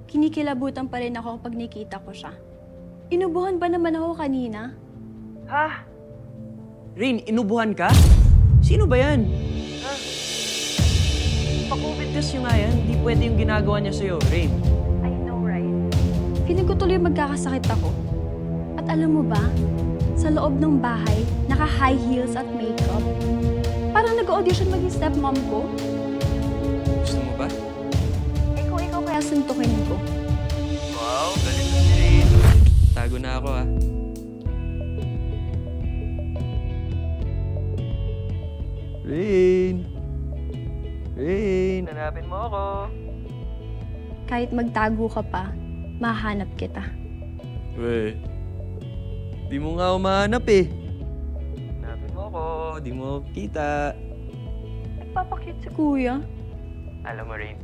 kinikilabutan pa rin ako kapag nakita ko siya. Inubuhan ba naman ako kanina? Ha? Rain, inubuhan ka? Sino ba yan? Ha? Pa-COVID test nyo nga yan. Hindi pwede yung ginagawa niya sa'yo, Rain. I know, right? Feeling ko tuloy magkakasakit ako. At alam mo ba, sa loob ng bahay, naka-high heels at makeup. Parang nag-audition maging stepmom ko. Gusto mo ba? Eh kung ikaw kaya suntukin ko. Wow, galit na si Rain. Tago na ako, ah. Rain! Rain! Hanapin mo ako. Kahit magtago ka pa, mahanap kita. Weh, di mo nga umahanap eh. Hanapin mo ako, di mo kita. Nagpapakit si kuya. Alam mo, Rain,